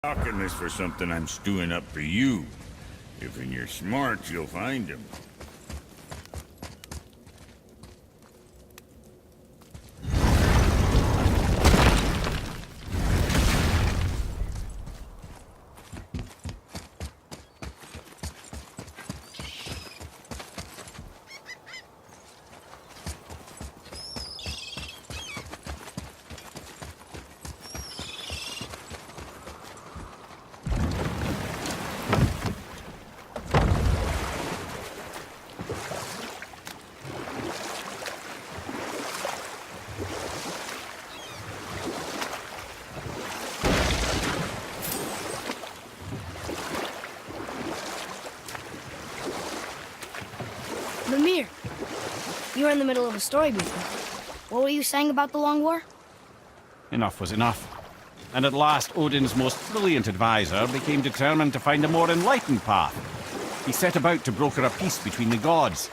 Stocking this for something I'm stewing up for you. If in your smarts, you'll find him. Fafnir, you were in the middle of a story before. What were you saying about the Long War? Enough was enough. And at last, Odin's most brilliant advisor became determined to find a more enlightened path. He set about to broker a peace between the gods.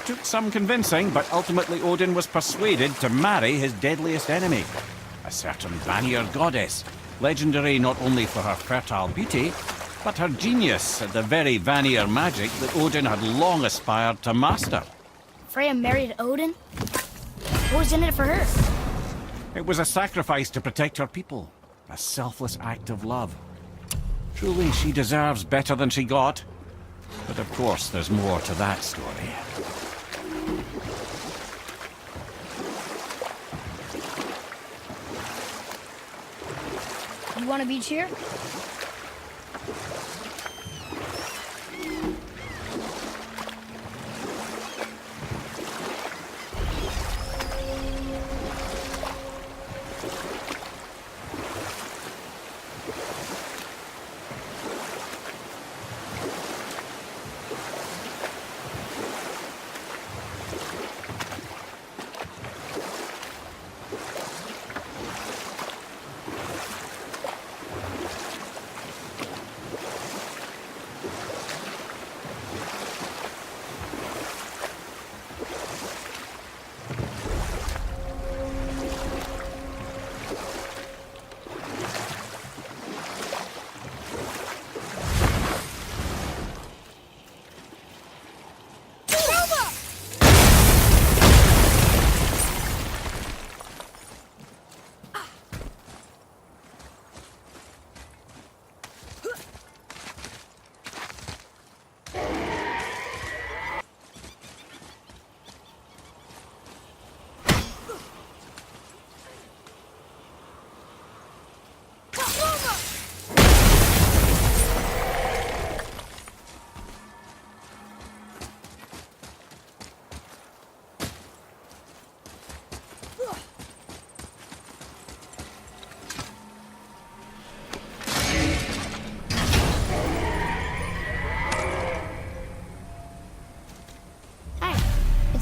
Took some convincing, but ultimately Odin was persuaded to marry his deadliest enemy, a certain Vanir goddess, legendary not only for her fertile beauty, but her genius at the very Vanir magic that Odin had long aspired to master. Freya married Odin? What was in it for her? It was a sacrifice to protect her people, a selfless act of love. Truly, she deserves better than she got. But of course, there's more to that story. You want a beach here?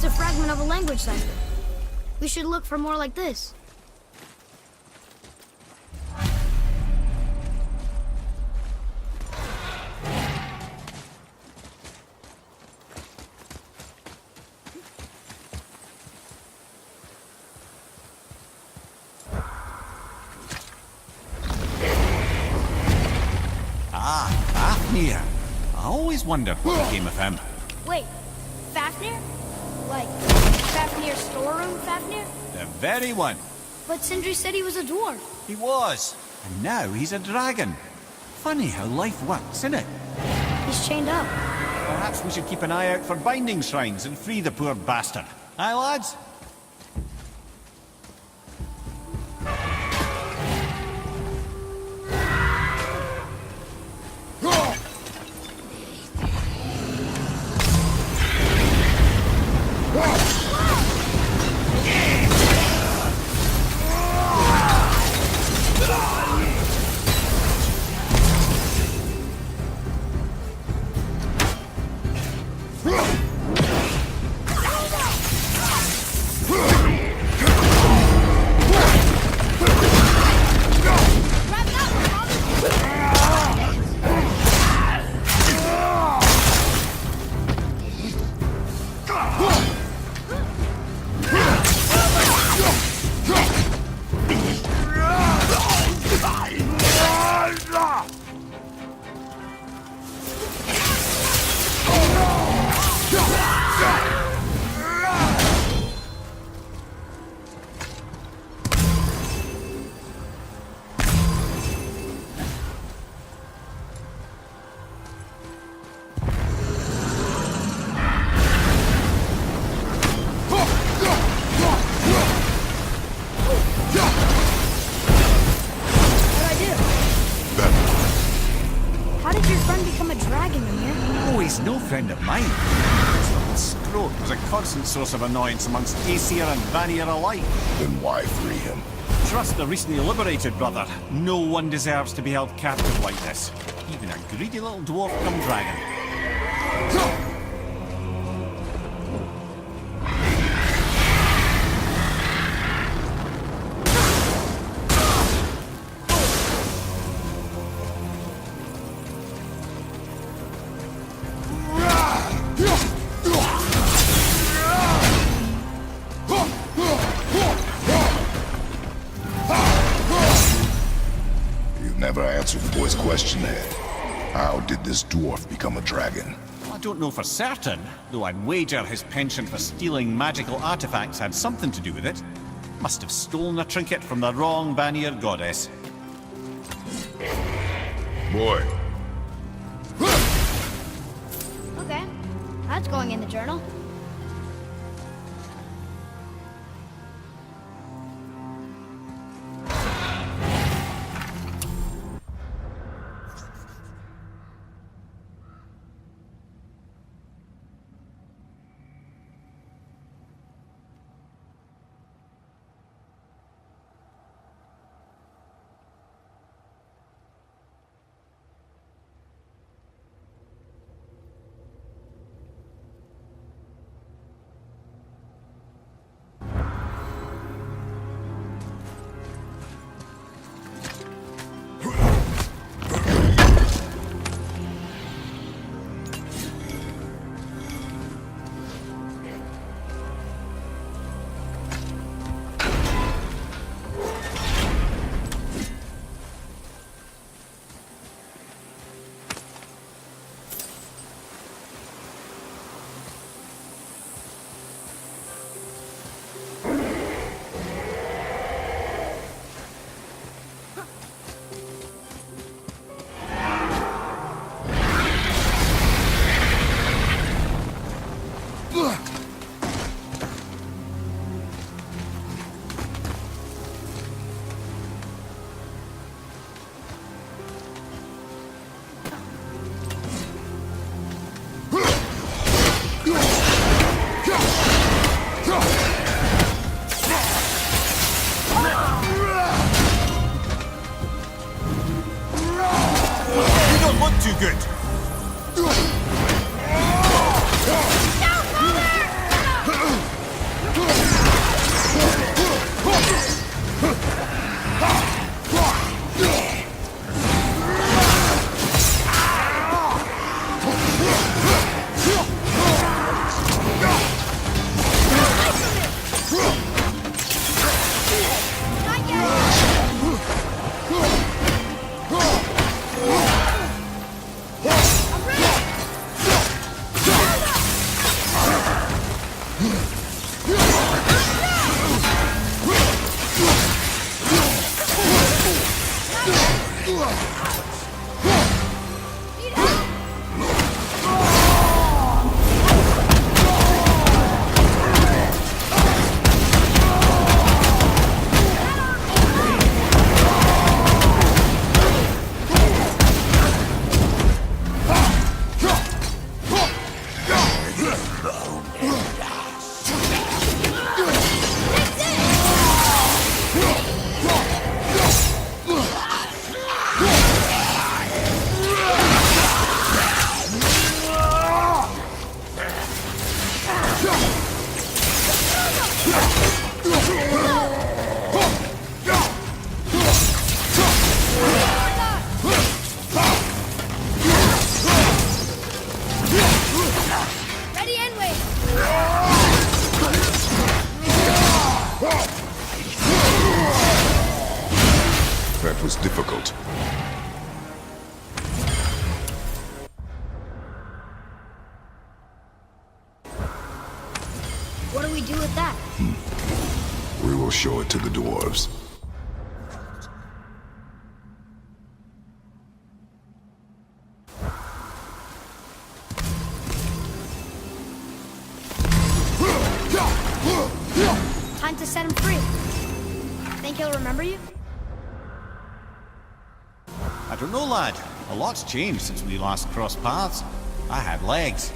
It's a fragment of a language cipher. We should look for more like this. Ah, Fafnir. I always wondered what became of him. Wait, Fafnir? Like, Fafnir's storeroom Fafnir? The very one. But Sindri said he was a dwarf. He was. And now he's a dragon. Funny how life works, isn't it? He's chained up. Perhaps we should keep an eye out for binding shrines and free the poor bastard. Aye, lads? He's no friend of mine. This little scrote was a constant source of annoyance amongst Aesir and Vanir alike. Then why free him? Trust the recently liberated brother. No one deserves to be held captive like this. Even a greedy little dwarf come dragon. Never answered the boy's question there. How did this dwarf become a dragon? I don't know for certain, though I'd wager his penchant for stealing magical artifacts had something to do with it. Must have stolen a trinket from the wrong Vanir goddess. Boy. Okay, that's going in the journal. Too good. That was difficult. What do we do with that? We will show it to the dwarves. Time to set him free. Think he'll remember you? I don't know, lad. A lot's changed since we last crossed paths. I had legs.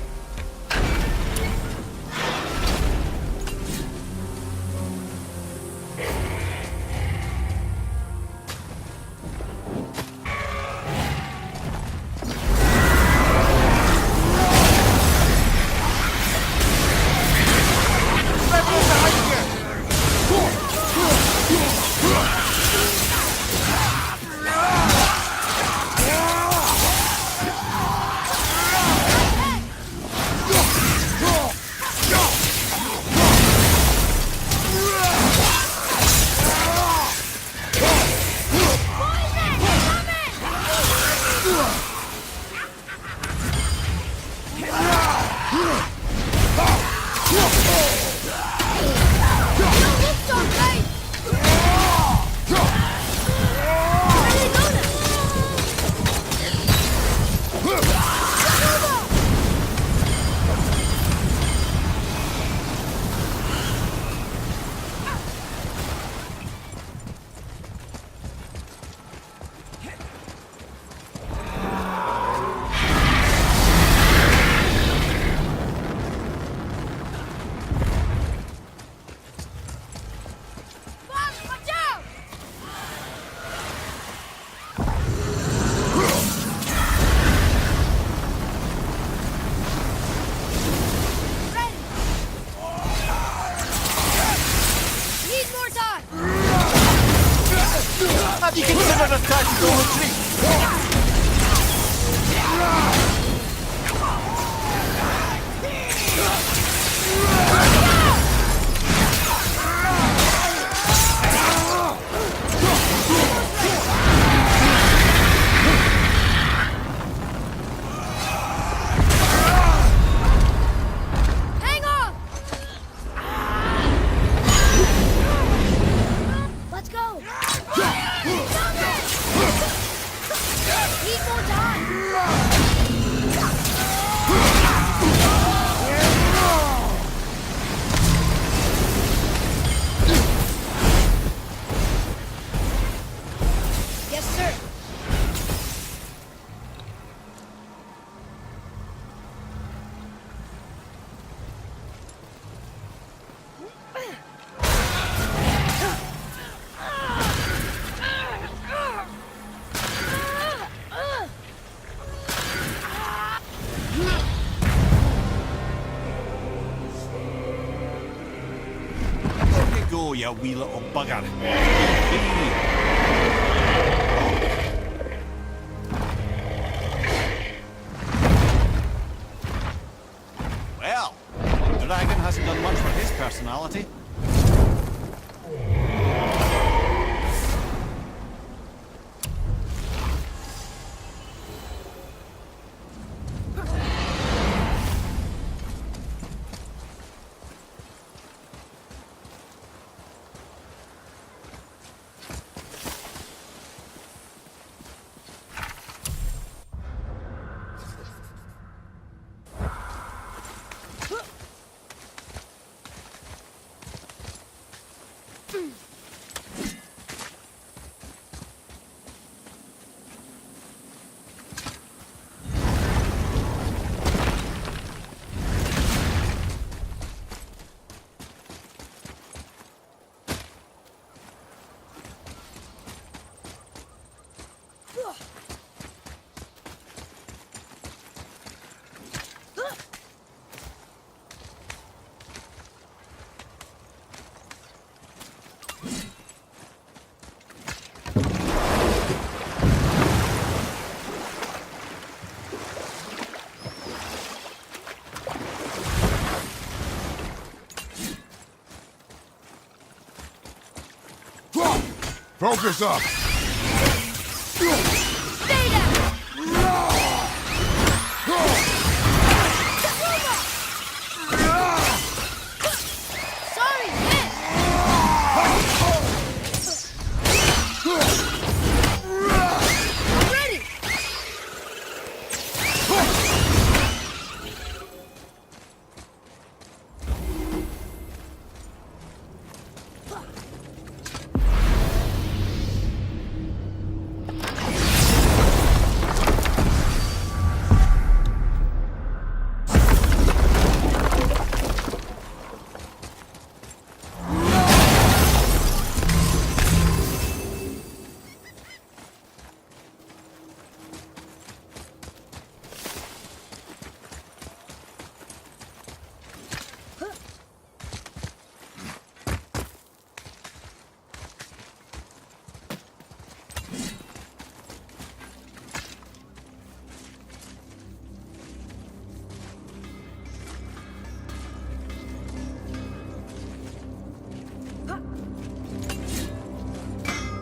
Have you considered a tactical retreat? Hang on! Let's go! Need more time! Yes, sir. There you go, you wee little bugger. Well, the dragon hasn't done much for his personality. Focus up! Stay down! Sorry, hit! I'm ready!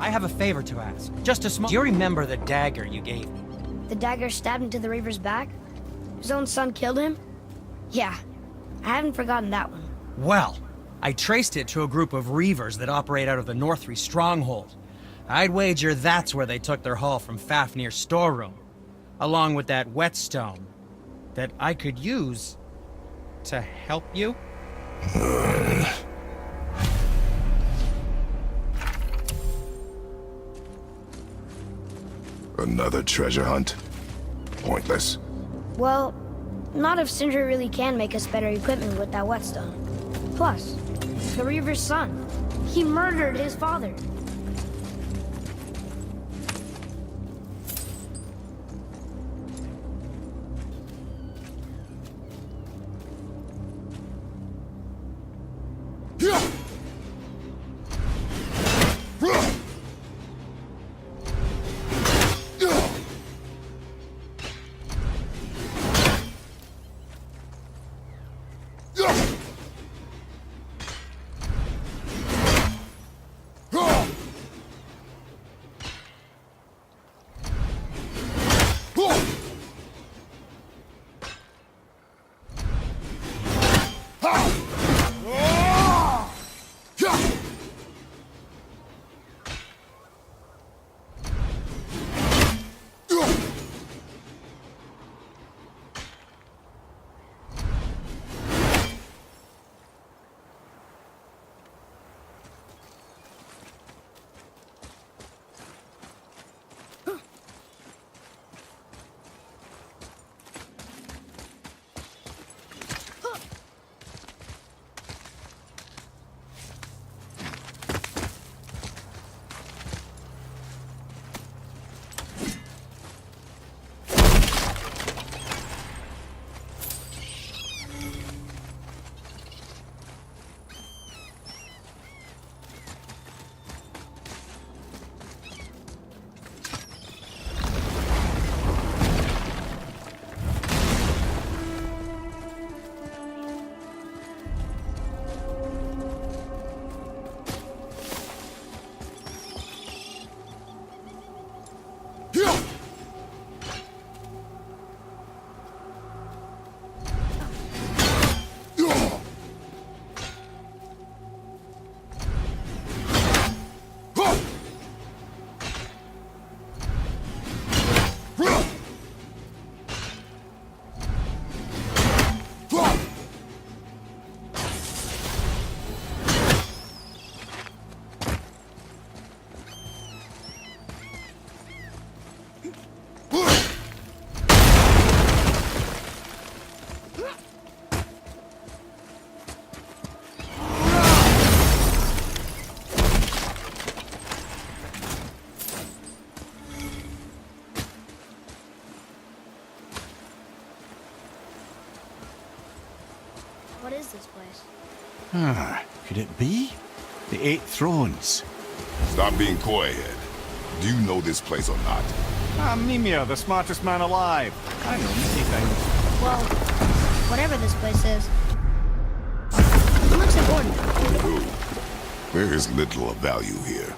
I have a favor to ask. Just a small... Do you remember the dagger you gave me? The dagger stabbed into the Reaver's back? His own son killed him? Yeah, I haven't forgotten that one. Well, I traced it to a group of Reavers that operate out of the Northree stronghold. I'd wager that's where they took their haul from Fafnir's storeroom, along with that whetstone that I could use to help you. Another treasure hunt? Pointless. Well, not if Sindri really can make us better equipment with that whetstone. Plus, the Reaver's son. He murdered his father. What is this place? Could it be? The Eight Thrones. Stop being coy-head. Do you know this place or not? Mimir, the smartest man alive. I know many things. Well, whatever this place is, it looks important. There is little of value here.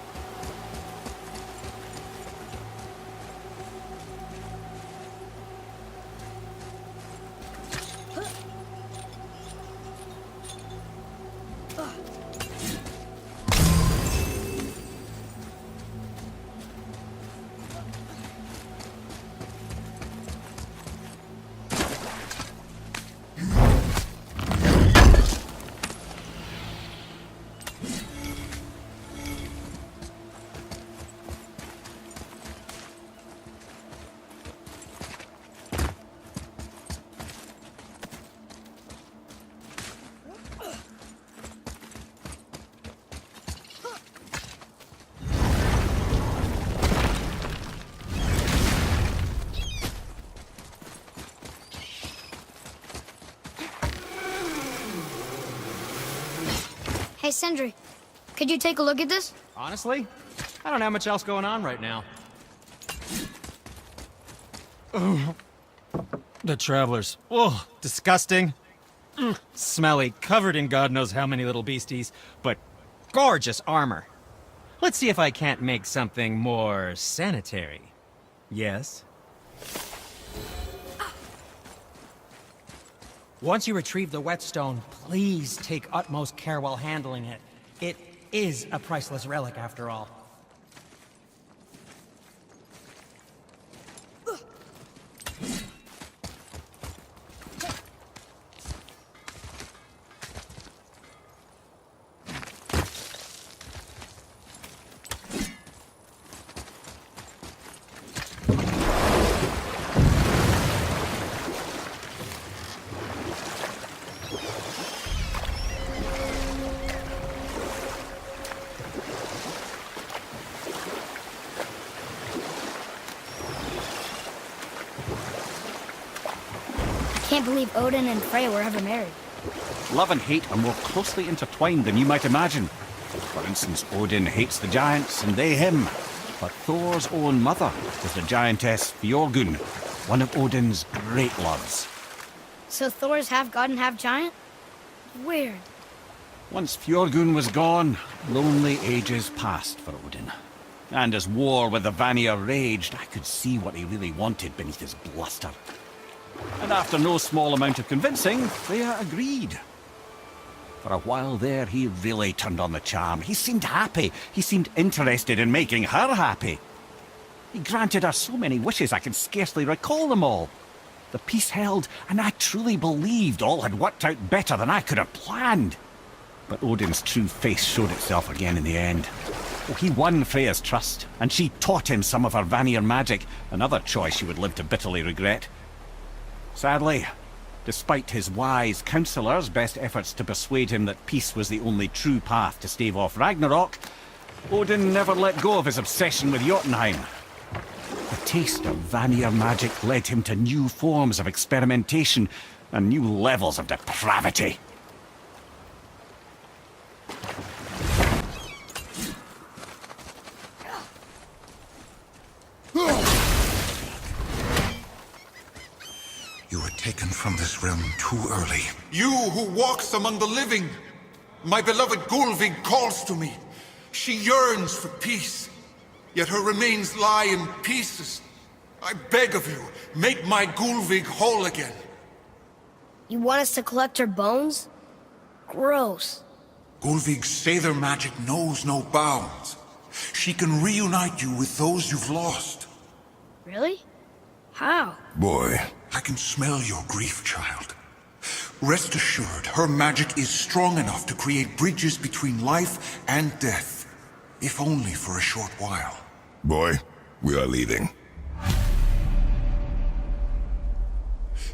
Hey, Sindri, could you take a look at this? Honestly, I don't have much else going on right now. Oh, the travelers. Oh, disgusting. Smelly, covered in God knows how many little beasties, but gorgeous armor. Let's see if I can't make something more sanitary. Yes? Once you retrieve the whetstone, please take utmost care while handling it. It is a priceless relic, after all. Can't believe Odin and Freya were ever married. Love and hate are more closely intertwined than you might imagine. For instance, Odin hates the giants and they him. But Thor's own mother is the giantess Fjorgun, one of Odin's great loves. So Thor's half god and half giant? Weird. Once Fjorgun was gone, lonely ages passed for Odin. And as war with the Vanir raged, I could see what he really wanted beneath his bluster. And after no small amount of convincing, Freya agreed. For a while there, he really turned on the charm. He seemed happy. He seemed interested in making her happy. He granted her so many wishes I can scarcely recall them all. The peace held, and I truly believed all had worked out better than I could have planned. But Odin's true face showed itself again in the end. Oh, he won Freya's trust, and she taught him some of her Vanir magic, another choice she would live to bitterly regret. Sadly, despite his wise counsellors' best efforts to persuade him that peace was the only true path to stave off Ragnarok, Odin never let go of his obsession with Jotunheim. The taste of Vanir magic led him to new forms of experimentation and new levels of depravity. You were taken from this realm too early. You who walks among the living! My beloved Gulvig calls to me. She yearns for peace, yet her remains lie in pieces. I beg of you, make my Gulvig whole again. You want us to collect her bones? Gross. Gulvig's Sather magic knows no bounds. She can reunite you with those you've lost. Really? How? Boy, I can smell your grief, child. Rest assured, her magic is strong enough to create bridges between life and death, if only for a short while. boy, we are leaving.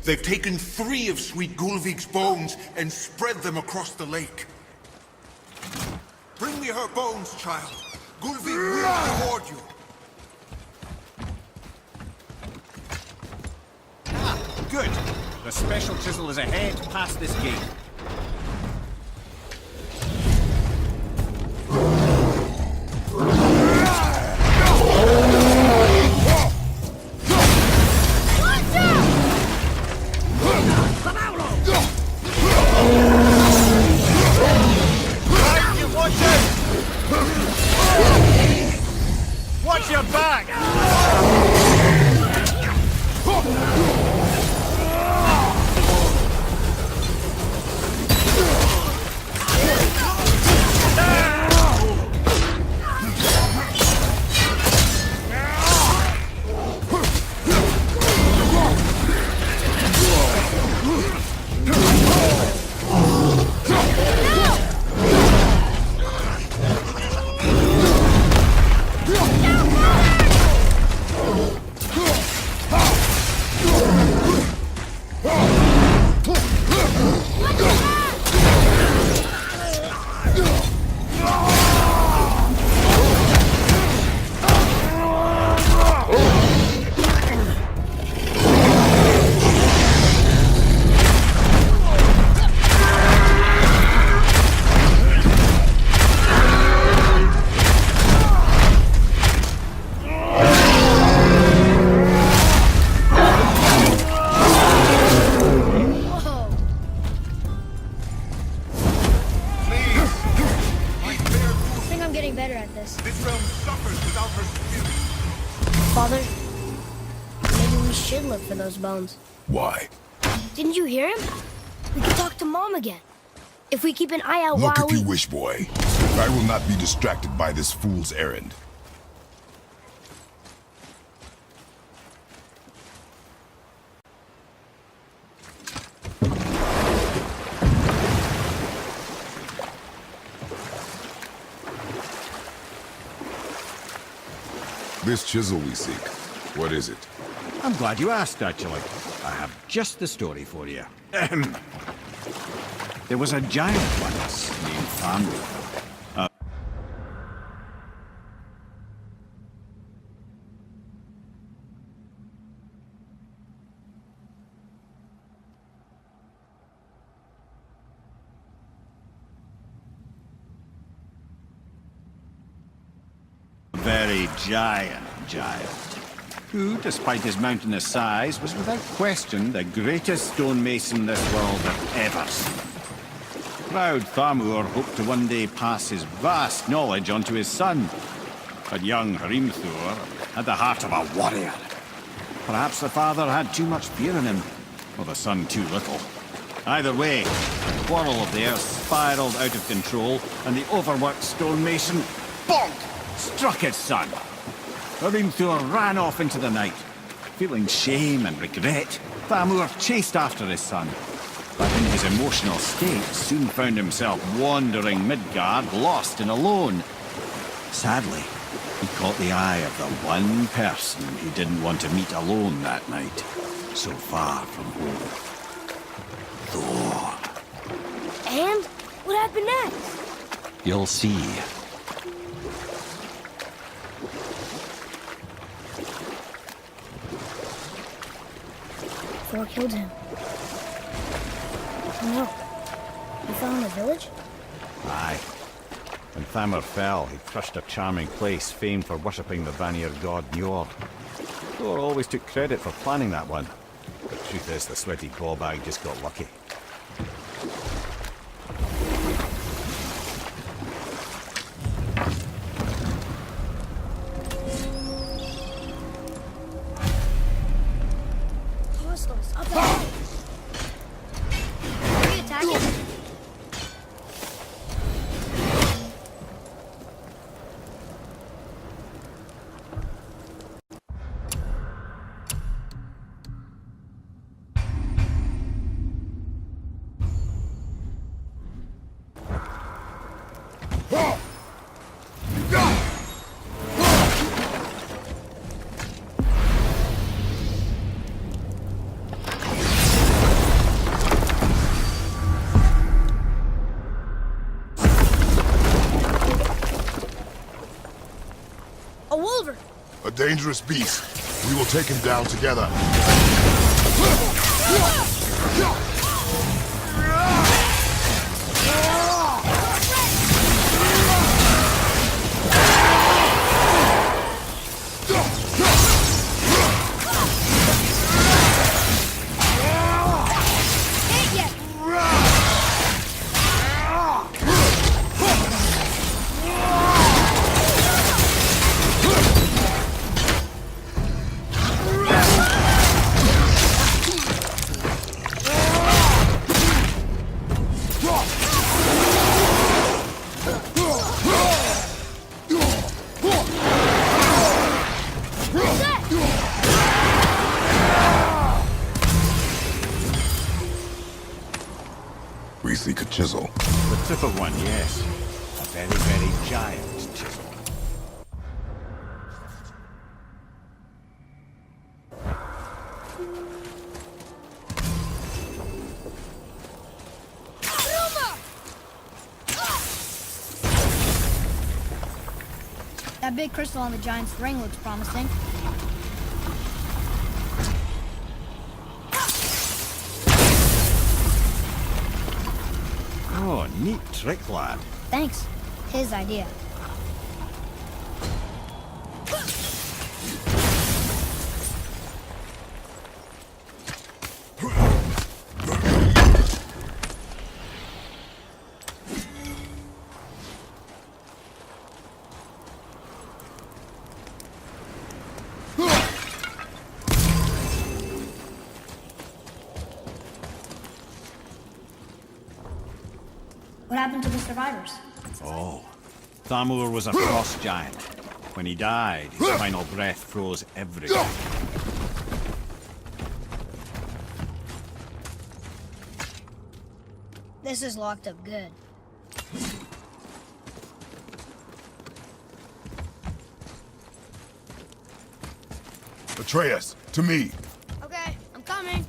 They've taken 3 of Sweet Gulvig's bones and spread them across the lake. Bring me her bones, child. Gulvig will reward you. Good. The special chisel is ahead past this gate. Watch your back! We should look for those bones. Why? Didn't you hear him? We can talk to Mom again. If we keep an eye out Look while if we... you wish, boy. I will not be distracted by this fool's errand. This chisel we seek, what is it? I'm glad you asked, actually. I have just the story for you. There was a giant once named Fafnir. Very giant, who, despite his mountainous size, was without question the greatest stonemason this world had ever seen. Proud Fafnir hoped to one day pass his vast knowledge on to his son. But young Hrimthur had the heart of a warrior. Perhaps the father had too much fear in him, or the son too little. Either way, the quarrel of theirs spiraled out of control, and the overworked stonemason, bonk, struck his son. Hrimthur ran off into the night. Feeling shame and regret, Fafnir chased after his son. But in his emotional state, soon found himself wandering Midgard, lost and alone. Sadly, he caught the eye of the one person he didn't want to meet alone that night, so far from home. Thor. And? What happened next? You'll see. Thor killed him. Oh no. He fell in the village? Aye. When Fafnir fell, he crushed a charming place famed for worshipping the Vanir god Njord. Thor always took credit for planning that one. The truth is, the sweaty ballbag just got lucky. Hostiles, up ahead! Are we attacking? A wolver! A dangerous beast. We will take him down together. Ain't yet! We seek a chisel. The tip of one, yes. A very, very giant chisel. That big crystal on the giant's ring looks promising. Oh, neat trick, lad. Thanks. His idea. What happened to the survivors? Oh, Thamur was a frost giant. When he died, his final breath froze everything. This is locked up good. Atreus, to me. Okay, I'm coming.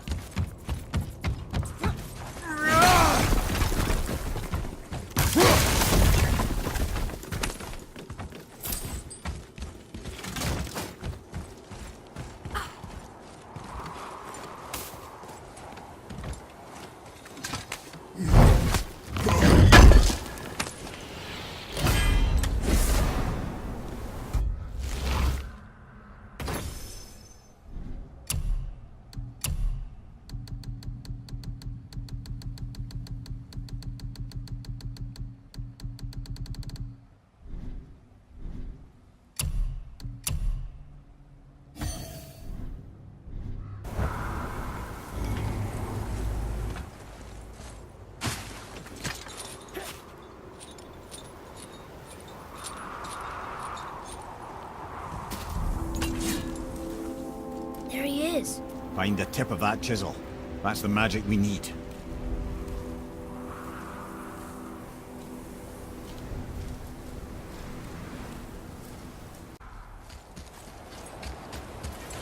There he is. Find the tip of that chisel. That's the magic we need.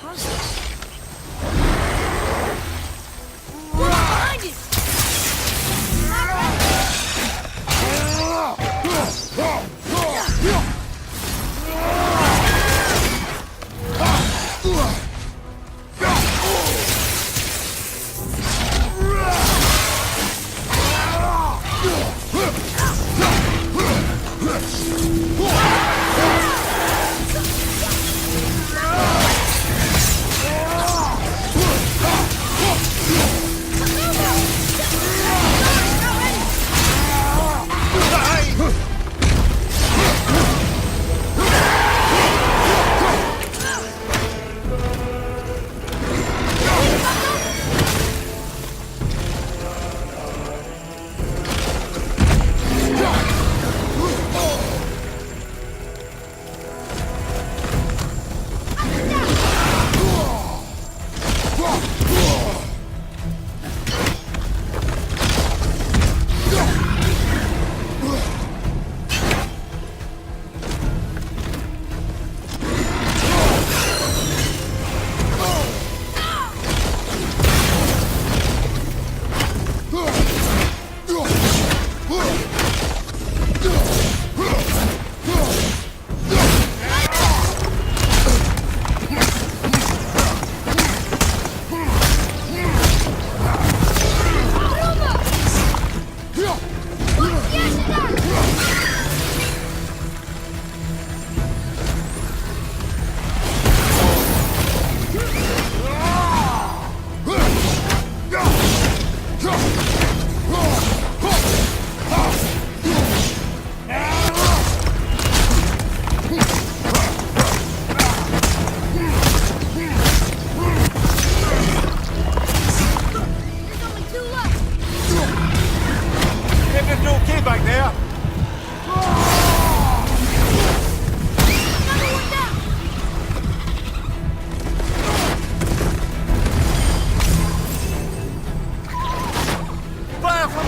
Hostage.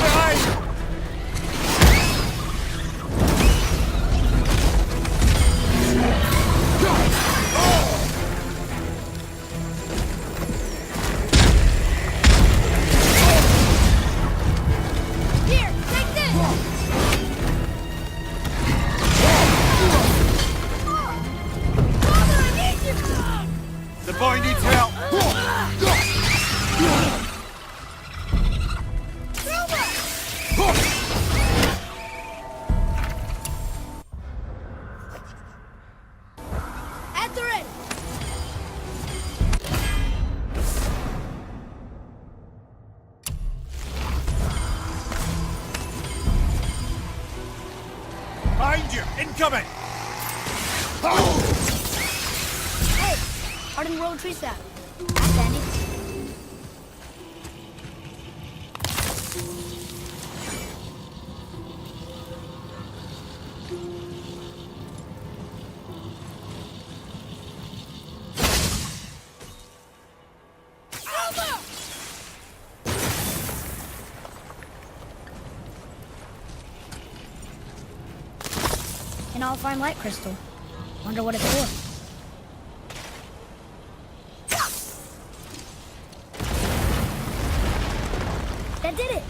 Behind you! Behind you! Incoming! Hey! Arden rolled tree staff. That's handy. I'll find light crystal. Wonder what it's for. That did it!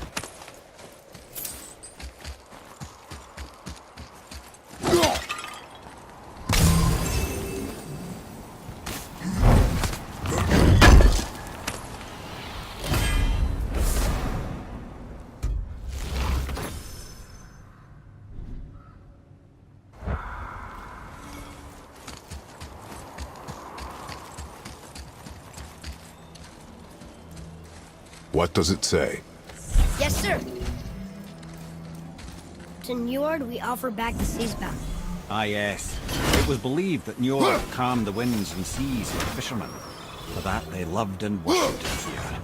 What does it say? Yes, sir. To Njord, we offer back the sea's bound. Ah, yes. It was believed that Njord calmed the winds and seas for fishermen. For that they loved and worshipped it here.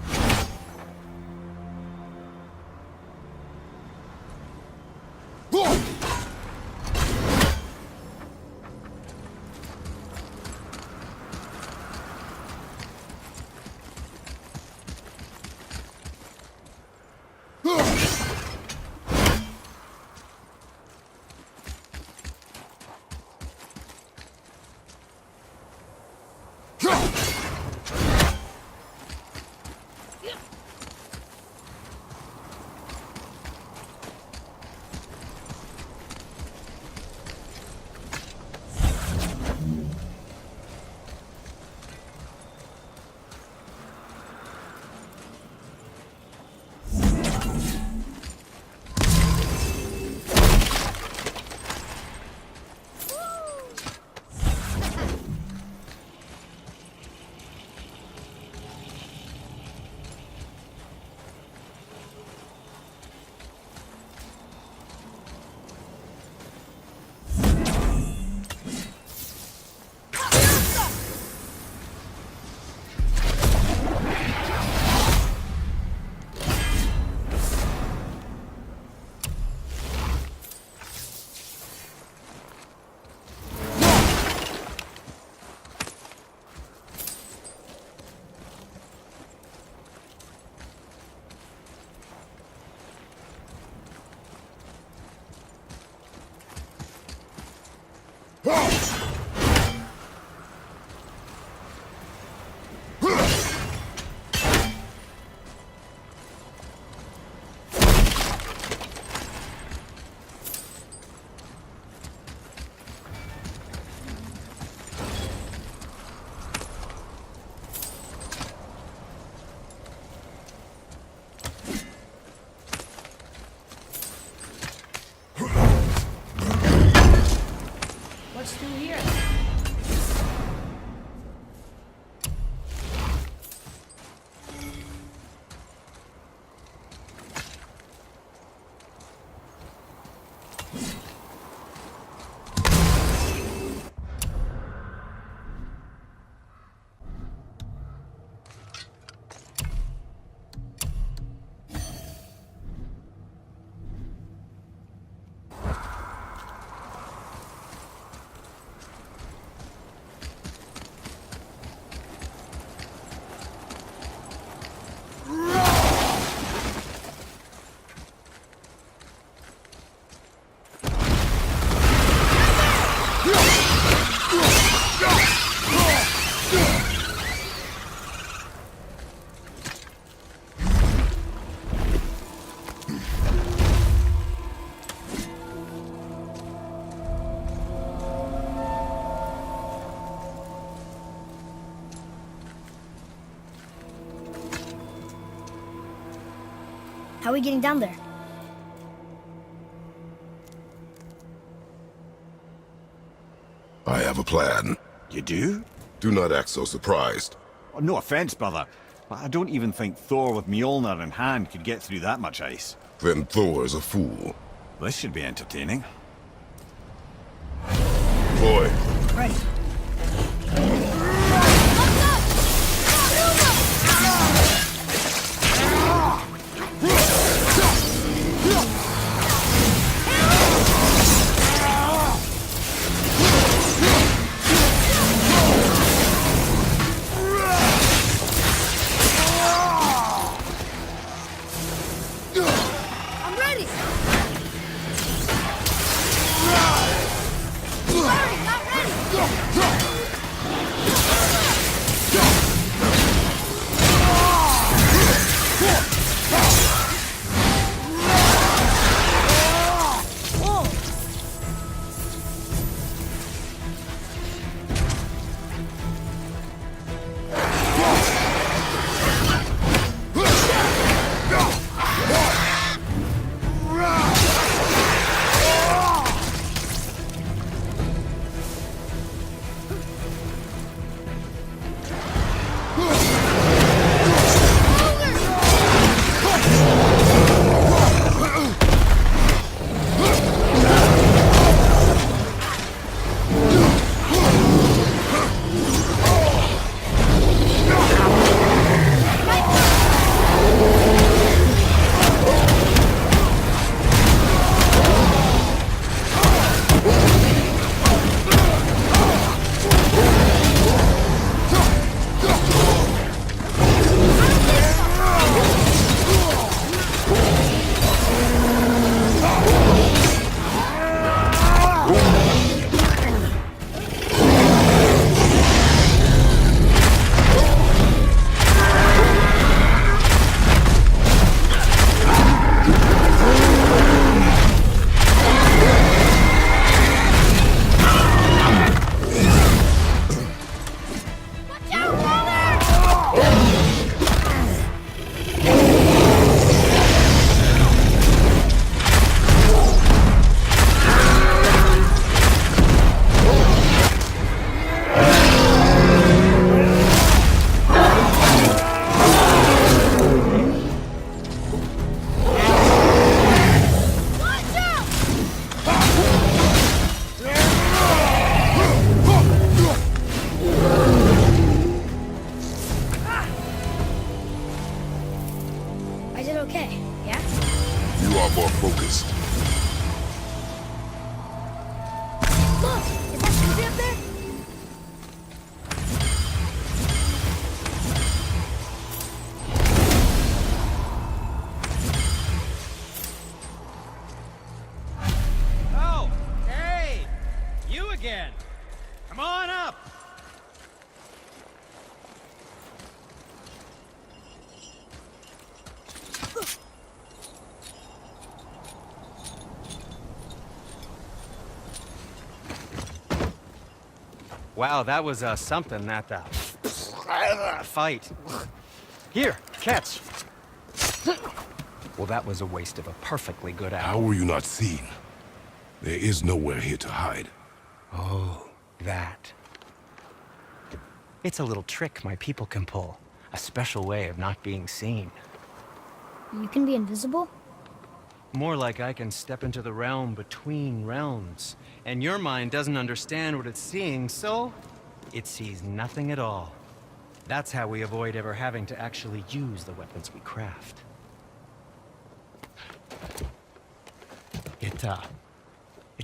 What's through here? How are we getting down there? I have a plan. You do? Do not act so surprised. Oh, no offense, brother, but I don't even think Thor with Mjolnir in hand could get through that much ice. Then Thor's a fool. This should be entertaining. Boy, Ready. are okay, yeah? You are more focused. Look! Is that Sindri up there? Oh, hey! You again! Come on up! Wow, that was something, that fight. Here, catch. Well, that was a waste of a perfectly good How apple. were you not seen? There is nowhere here to hide. Oh, that. It's a little trick my people can pull. A special way of not being seen. You can be invisible? More like I can step into the realm between realms. And your mind doesn't understand what it's seeing, so it sees nothing at all. That's how we avoid ever having to actually use the weapons we craft. It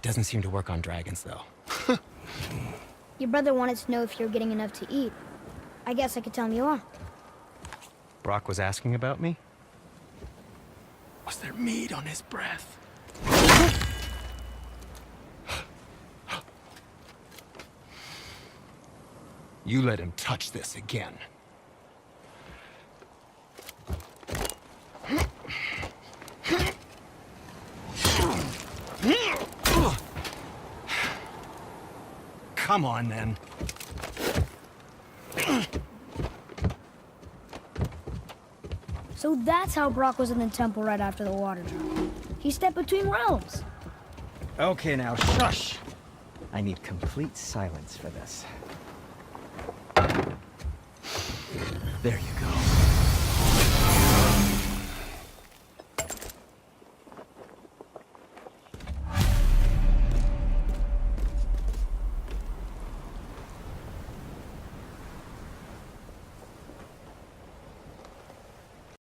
doesn't seem to work on dragons, though. Your brother wanted to know if you're getting enough to eat. I guess I could tell him you are. Brock was asking about me? Was there meat on his breath? You let him touch this again. Come on, then. So that's how Brock was in the temple right after the water drop. He stepped between realms. Okay, now, shush! I need complete silence for this. There you go.